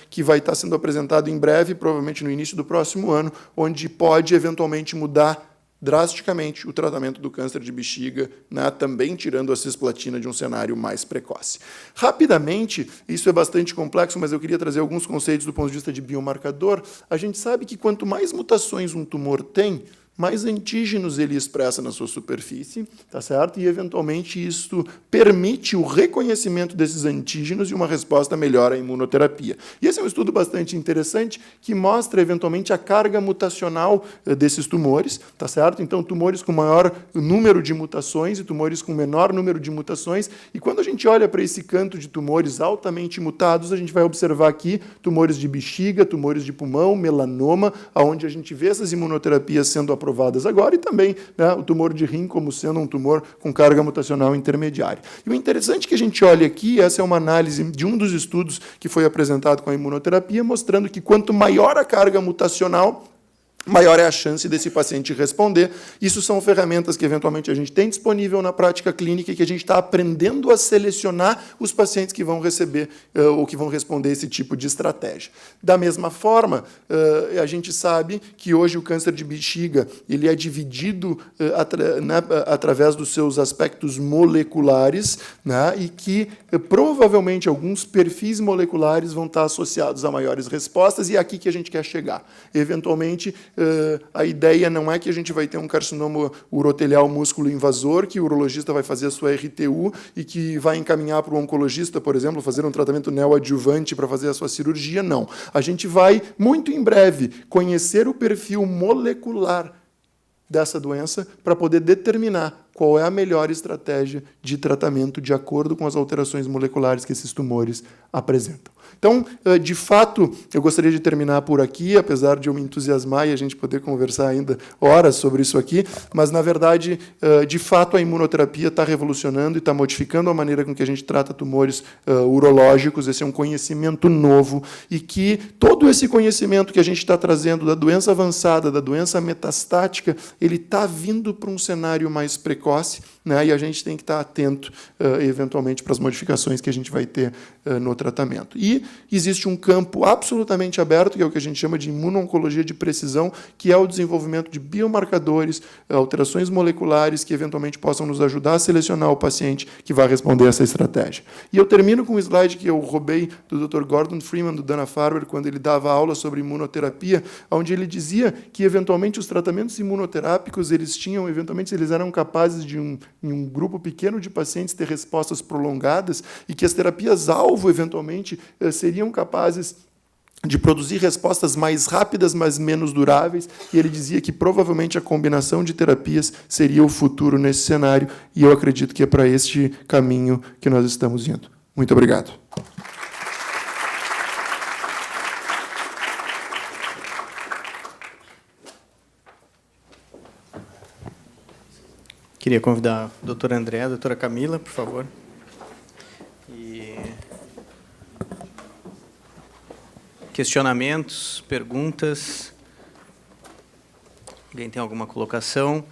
que vai estar sendo apresentado em breve, provavelmente no início do próximo ano, onde pode, eventualmente, mudar drasticamente o tratamento do câncer de bexiga, né, também tirando a cisplatina de um cenário mais precoce. Rapidamente, isso é bastante complexo, mas eu queria trazer alguns conceitos do ponto de vista de biomarcador. A gente sabe que quanto mais mutações um tumor tem, mais antígenos ele expressa na sua superfície, tá certo? E, eventualmente, isso permite o reconhecimento desses antígenos e uma resposta melhor à imunoterapia. E esse é um estudo bastante interessante que mostra, eventualmente, a carga mutacional desses tumores, tá certo? Então, tumores com maior número de mutações e tumores com menor número de mutações. E quando a gente olha para esse canto de tumores altamente mutados, a gente vai observar aqui tumores de bexiga, tumores de pulmão, melanoma, onde a gente vê essas imunoterapias sendo aprovadas agora, e também, né, o tumor de rim como sendo um tumor com carga mutacional intermediária. E o interessante que a gente olha aqui, essa é uma análise de um dos estudos que foi apresentado com a imunoterapia, mostrando que quanto maior a carga mutacional, maior é a chance desse paciente responder. Isso são ferramentas que, eventualmente, a gente tem disponível na prática clínica e que a gente está aprendendo a selecionar os pacientes que vão receber ou que vão responder esse tipo de estratégia. Da mesma forma, a gente sabe que hoje o câncer de bexiga ele é dividido através dos seus aspectos moleculares, né, e que provavelmente alguns perfis moleculares vão estar associados a maiores respostas, e é aqui que a gente quer chegar. Eventualmente, a ideia não é que a gente vai ter um carcinoma urotelial músculo invasor, que o urologista vai fazer a sua RTU e que vai encaminhar para o oncologista, por exemplo, fazer um tratamento neoadjuvante para fazer a sua cirurgia. Não. A gente vai, muito em breve, conhecer o perfil molecular dessa doença para poder determinar qual é a melhor estratégia de tratamento de acordo com as alterações moleculares que esses tumores apresentam. Então, de fato, eu gostaria de terminar por aqui, apesar de eu me entusiasmar e a gente poder conversar ainda horas sobre isso aqui, mas, na verdade, de fato, a imunoterapia está revolucionando e está modificando a maneira com que a gente trata tumores urológicos. Esse é um conhecimento novo e que todo esse conhecimento que a gente está trazendo da doença avançada, da doença metastática, ele está vindo para um cenário mais precoce, né, e a gente tem que estar atento, eventualmente, para as modificações que a gente vai ter no tratamento. E existe um campo absolutamente aberto, que é o que a gente chama de imuno-oncologia de precisão, que é o desenvolvimento de biomarcadores, alterações moleculares que, eventualmente, possam nos ajudar a selecionar o paciente que vai responder a essa estratégia. E eu termino com um slide que eu roubei do Dr. Gordon Freeman, do Dana-Farber, quando ele dava aula sobre imunoterapia, onde ele dizia que, eventualmente, os tratamentos imunoterápicos, eles eram capazes de, em um grupo pequeno de pacientes, ter respostas prolongadas e que as terapias-alvo, eventualmente, seriam capazes de produzir respostas mais rápidas, mas menos duráveis, e ele dizia que provavelmente a combinação de terapias seria o futuro nesse cenário, e eu acredito que é para este caminho que nós estamos indo. Muito obrigado. Queria convidar o doutor André, a doutora Camila, por favor. Questionamentos, perguntas? Alguém tem alguma colocação?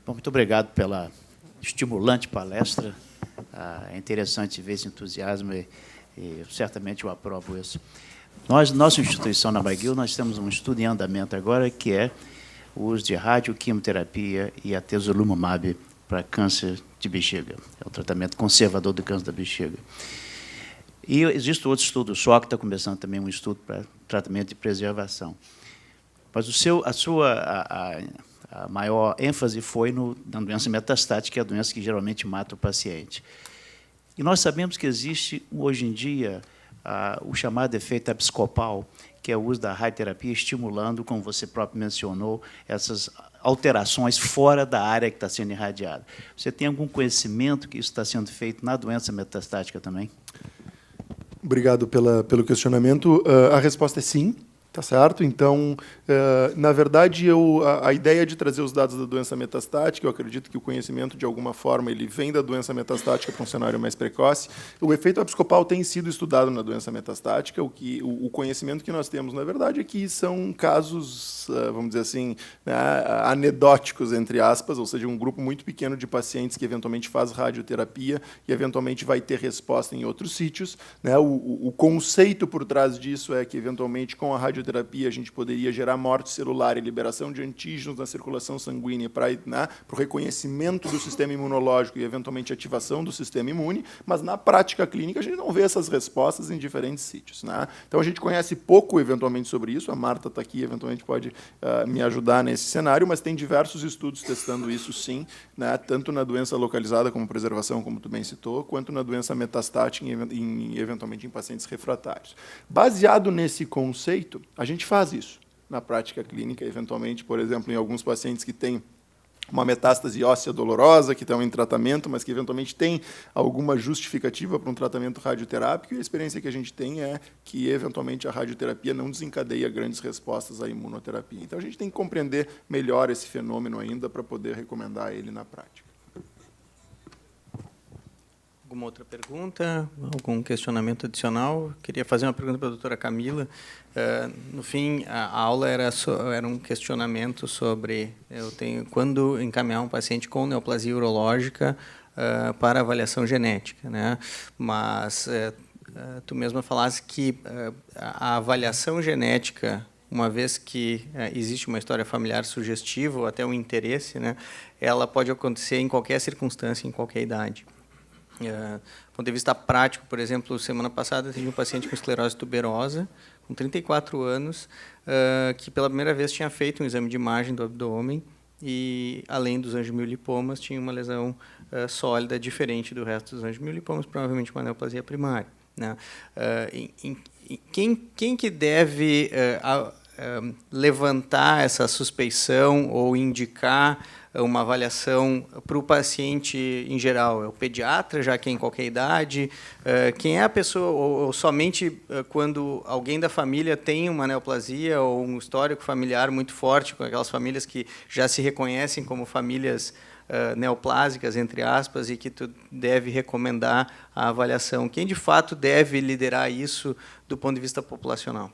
Bom, muito obrigado pela estimulante palestra. É interessante ver esse entusiasmo e certamente eu aprovo isso. Nossa instituição na McGill, nós temos um estudo em andamento agora que é o uso de radioquimioterapia e atezolizumab para câncer de bexiga. É o tratamento conservador do câncer da bexiga. E existe outro estudo, o SOC está começando também um estudo para tratamento de preservação. Mas a maior ênfase foi na doença metastática, que é a doença que geralmente mata o paciente. E nós sabemos que existe, hoje em dia, o chamado efeito episcopal, que é o uso da radioterapia estimulando, como você próprio mencionou, essas alterações fora da área que está sendo irradiada. Você tem algum conhecimento que isso está sendo feito na doença metastática também? Obrigado pelo questionamento. A resposta é sim. Tá certo? Então, na verdade, a ideia de trazer os dados da doença metastática, eu acredito que o conhecimento, de alguma forma, ele vem da doença metastática para um cenário mais precoce. O efeito episcopal tem sido estudado na doença metastática. O conhecimento que nós temos, na verdade, é que são casos, vamos dizer assim, né, anedóticos, entre aspas, ou seja, um grupo muito pequeno de pacientes que, eventualmente, faz radioterapia e, eventualmente, vai ter resposta em outros sítios. Né? O conceito por trás disso é que, eventualmente, com a radioterapia, a gente poderia gerar morte celular e liberação de antígenos na circulação sanguínea para o reconhecimento do sistema imunológico e, eventualmente, ativação do sistema imune, mas, na prática clínica, a gente não vê essas respostas em diferentes sítios. Né? Então, a gente conhece pouco, eventualmente, sobre isso. A Marta está aqui, eventualmente, pode me ajudar nesse cenário, mas tem diversos estudos testando isso, sim, né? Tanto na doença localizada, como preservação, como tu bem citou, quanto na doença metastática, eventualmente, em pacientes refratários. Baseado nesse conceito, a gente faz isso na prática clínica, eventualmente, por exemplo, em alguns pacientes que têm uma metástase óssea dolorosa, que estão em tratamento, mas que eventualmente tem alguma justificativa para um tratamento radioterápico, e a experiência que a gente tem é que, eventualmente, a radioterapia não desencadeia grandes respostas à imunoterapia. Então, a gente tem que compreender melhor esse fenômeno ainda para poder recomendar ele na prática. Alguma outra pergunta? Algum questionamento adicional? Queria fazer uma pergunta para a doutora Camila. No fim, a aula era um questionamento sobre quando encaminhar um paciente com neoplasia urológica para avaliação genética, né? Mas tu mesma falaste que a avaliação genética, uma vez que existe uma história familiar sugestiva ou até um interesse, né, ela pode acontecer em qualquer circunstância, em qualquer idade. Do ponto de vista prático, por exemplo, semana passada atendi um paciente com esclerose tuberosa, com 34 anos, que pela primeira vez tinha feito um exame de imagem do abdômen e, além dos angiomilipomas, tinha uma lesão sólida diferente do resto dos angiomilipomas, provavelmente uma neoplasia primária. Né? Quem que deve levantar essa suspeição ou indicar uma avaliação para o paciente em geral? É o pediatra, já que é em qualquer idade? Quem é a pessoa, ou somente quando alguém da família tem uma neoplasia ou um histórico familiar muito forte, com aquelas famílias que já se reconhecem como famílias neoplásicas, entre aspas, e que tu deve recomendar a avaliação? Quem, de fato, deve liderar isso do ponto de vista populacional?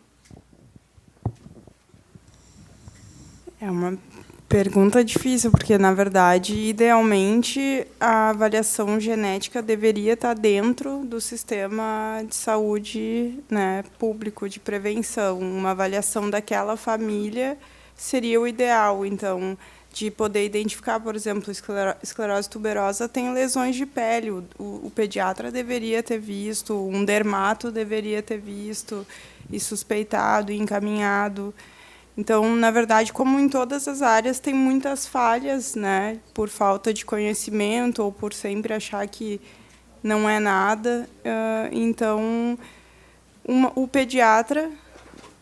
É uma pergunta difícil, porque, na verdade, idealmente, a avaliação genética deveria estar dentro do sistema de saúde, né, público, de prevenção. Uma avaliação daquela família seria o ideal. Então, de poder identificar, por exemplo, esclerose tuberosa tem lesões de pele. O pediatra deveria ter visto, um dermato deveria ter visto, e suspeitado, e encaminhado. Então, na verdade, como em todas as áreas, tem muitas falhas, né, por falta de conhecimento ou por sempre achar que não é nada. Então, o pediatra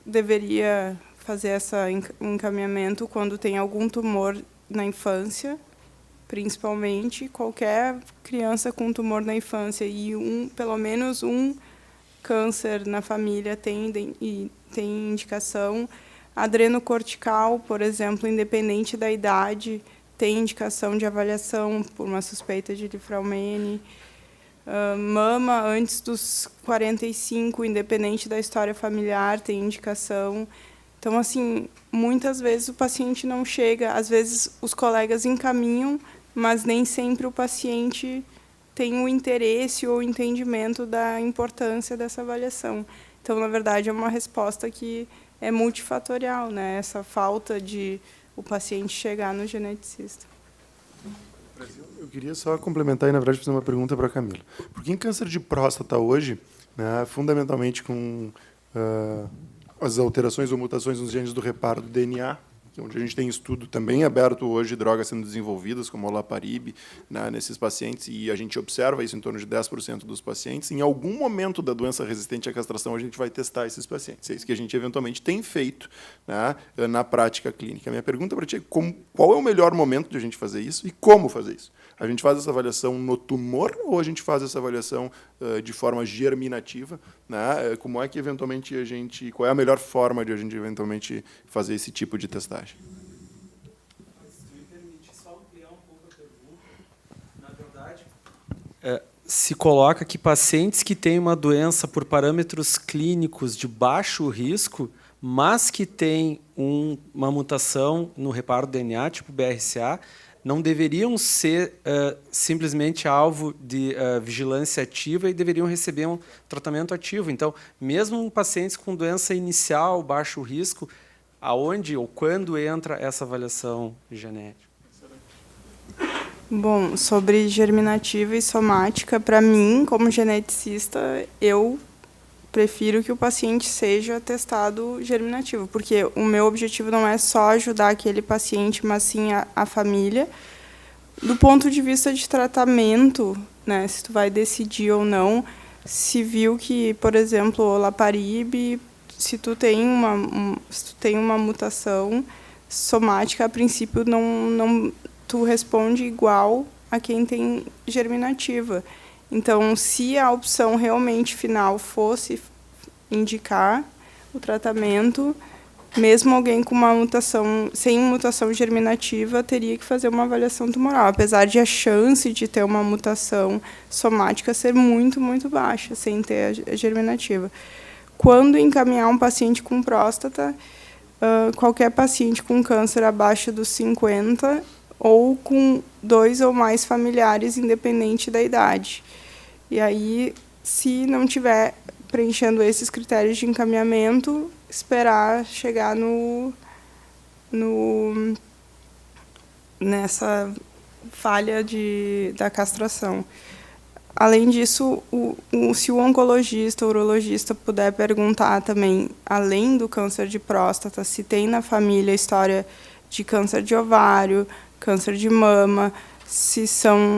deveria fazer esse encaminhamento quando tem algum tumor na infância, principalmente. Qualquer criança com tumor na infância e pelo menos um câncer na família tem indicação. Adrenocortical, por exemplo, independente da idade, tem indicação de avaliação por uma suspeita de Li-Fraumeni. Mama, antes dos 45, independente da história familiar, tem indicação. Então, assim, muitas vezes o paciente não chega, às vezes os colegas encaminham, mas nem sempre o paciente tem o interesse ou o entendimento da importância dessa avaliação. Então, na verdade, é uma resposta que é multifatorial, né? Essa falta de o paciente chegar no geneticista. Eu queria só complementar e, na verdade, fazer uma pergunta para a Camila. Porque em câncer de próstata hoje, né, fundamentalmente com as alterações ou mutações nos genes do reparo do DNA, que é onde a gente tem estudo também aberto hoje, drogas sendo desenvolvidas, como o olaparib, né, nesses pacientes, e a gente observa isso em torno de 10% dos pacientes. Em algum momento da doença resistente à castração, a gente vai testar esses pacientes. É isso que a gente, eventualmente, tem feito, né, na prática clínica. A minha pergunta para ti é qual é o melhor momento de a gente fazer isso e como fazer isso? A gente faz essa avaliação no tumor ou a gente faz essa avaliação de forma germinativa, né? Como é que, eventualmente, qual é a melhor forma de a gente, eventualmente, fazer esse tipo de testagem? Se me permite só ampliar um pouco a pergunta, na verdade, se coloca que pacientes que têm uma doença por parâmetros clínicos de baixo risco, mas que têm uma mutação no reparo do DNA, tipo BRCA, não deveriam ser simplesmente alvo de vigilância ativa e deveriam receber um tratamento ativo. Então, mesmo pacientes com doença inicial, baixo risco, aonde ou quando entra essa avaliação genética? Bom, sobre germinativa e somática, para mim, como geneticista, eu prefiro que o paciente seja testado germinativo, porque o meu objetivo não é só ajudar aquele paciente, mas sim a família. Do ponto de vista de tratamento, né, se tu vai decidir ou não, se viu que, por exemplo, o olaparib, se tu tem uma mutação somática, a princípio tu responde igual a quem tem germinativa. Então, se a opção realmente final fosse indicar o tratamento, mesmo alguém com uma mutação, sem mutação germinativa, teria que fazer uma avaliação tumoral, apesar de a chance de ter uma mutação somática ser muito, muito baixa, sem ter a germinativa. Quando encaminhar um paciente com próstata, qualquer paciente com câncer abaixo dos 50 ou com 2 ou mais familiares, independente da idade. E aí, se não tiver preenchendo esses critérios de encaminhamento, esperar chegar nessa falha da castração. Além disso, se o oncologista, o urologista puder perguntar também, além do câncer de próstata, se tem na família história de câncer de ovário, câncer de mama, se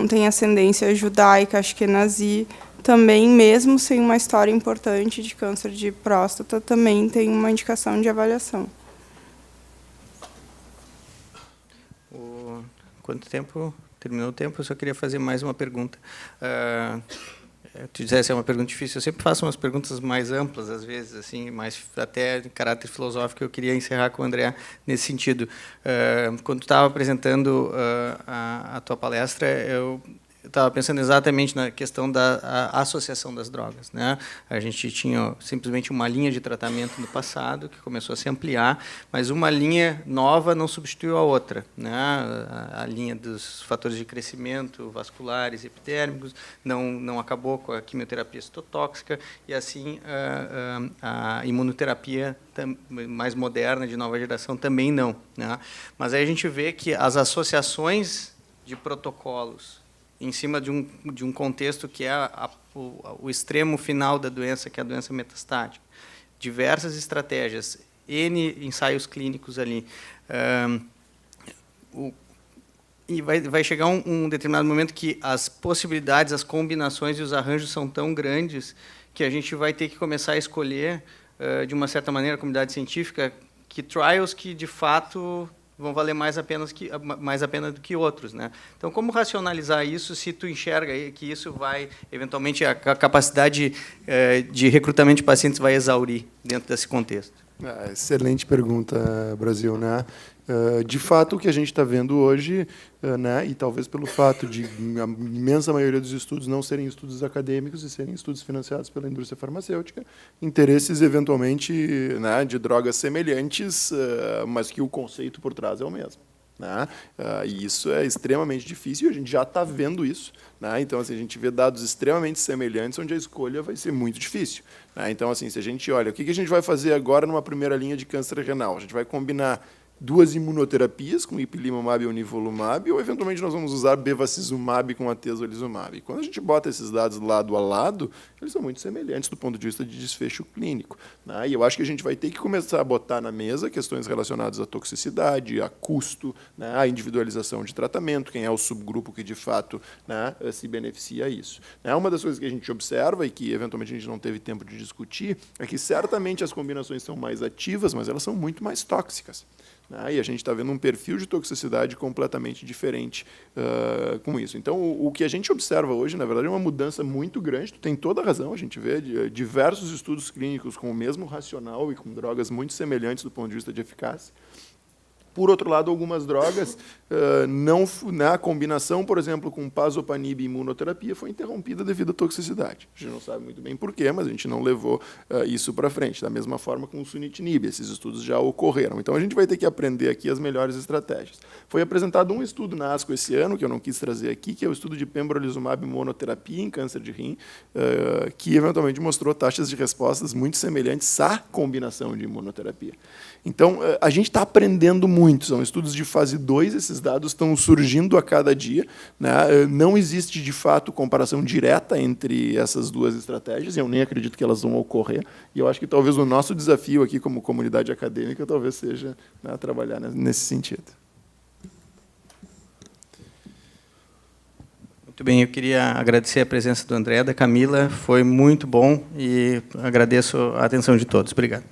tem ascendência judaica, ashkenazi, também, mesmo sem uma história importante de câncer de próstata, também tem uma indicação de avaliação. Quanto tempo? Terminou o tempo, eu só queria fazer mais uma pergunta. Tu dissesse, é uma pergunta difícil. Eu sempre faço umas perguntas mais amplas, às vezes, assim, mais até de caráter filosófico. Eu queria encerrar com o André nesse sentido. Quando tu estava apresentando a tua palestra, eu estava pensando exatamente na questão da associação das drogas, né? A gente tinha simplesmente uma linha de tratamento no passado que começou a se ampliar, mas uma linha nova não substituiu a outra, né? A linha dos fatores de crescimento vasculares, epidérmicos, não acabou com a quimioterapia citotóxica e assim a imunoterapia mais moderna de nova geração também não, né? Mas aí a gente vê que as associações de protocolos em cima de um contexto que é o extremo final da doença, que é a doença metastática. Diversas estratégias, N ensaios clínicos ali. E vai chegar um determinado momento que as possibilidades, as combinações e os arranjos são tão grandes que a gente vai ter que começar a escolher, de uma certa maneira, a comunidade científica, que trials que, de fato, vão valer mais a pena do que outros, né? Então, como racionalizar isso se tu enxerga que isso vai, eventualmente, a capacidade de recrutamento de pacientes vai exaurir dentro desse contexto? Excelente pergunta, Brasil, né? De fato, o que a gente está vendo hoje, né, e talvez pelo fato de a imensa maioria dos estudos não serem estudos acadêmicos e serem estudos financiados pela indústria farmacêutica, interesses, eventualmente, né, de drogas semelhantes, mas que o conceito por trás é o mesmo. Né? E isso é extremamente difícil, e a gente já está vendo isso. Né? Então, assim, a gente vê dados extremamente semelhantes, onde a escolha vai ser muito difícil. Né? Então, assim, se a gente olha, o que a gente vai fazer agora numa primeira linha de câncer renal? A gente vai combinar 2 imunoterapias, com ipilimumab ou nivolumab, ou, eventualmente, nós vamos usar bevacizumab com atezolizumab. Quando a gente bota esses dados lado a lado, eles são muito semelhantes do ponto de vista de desfecho clínico. Né? E eu acho que a gente vai ter que começar a botar na mesa questões relacionadas à toxicidade, a custo, né, a individualização de tratamento, quem é o subgrupo que, de fato, né, se beneficia disso. Né? Uma das coisas que a gente observa, e que, eventualmente, a gente não teve tempo de discutir, é que, certamente, as combinações são mais ativas, mas elas são muito mais tóxicas. E a gente está vendo um perfil de toxicidade completamente diferente com isso. Então, o que a gente observa hoje, na verdade, é uma mudança muito grande. Tu tem toda a razão, a gente vê diversos estudos clínicos com o mesmo racional e com drogas muito semelhantes do ponto de vista de eficácia. Por outro lado, algumas drogas, a combinação, por exemplo, com pazopanib e imunoterapia foi interrompida devido à toxicidade. A gente não sabe muito bem porquê, mas a gente não levou isso para frente. Da mesma forma com o sunitinib, esses estudos já ocorreram. Então, a gente vai ter que aprender aqui as melhores estratégias. Foi apresentado um estudo na ASCO esse ano, que eu não quis trazer aqui, que é o estudo de pembrolizumab monoterapia em câncer de rim, que eventualmente mostrou taxas de respostas muito semelhantes à combinação de imunoterapia. Então, a gente está aprendendo muito. São estudos de fase 2, esses dados estão surgindo a cada dia. Né? Não existe, de fato, comparação direta entre essas duas estratégias, e eu nem acredito que elas vão ocorrer. E eu acho que talvez o nosso desafio aqui, como comunidade acadêmica, talvez seja, né, trabalhar nesse sentido. Muito bem, eu queria agradecer a presença do André, da Camila, foi muito bom e agradeço a atenção de todos. Obrigado.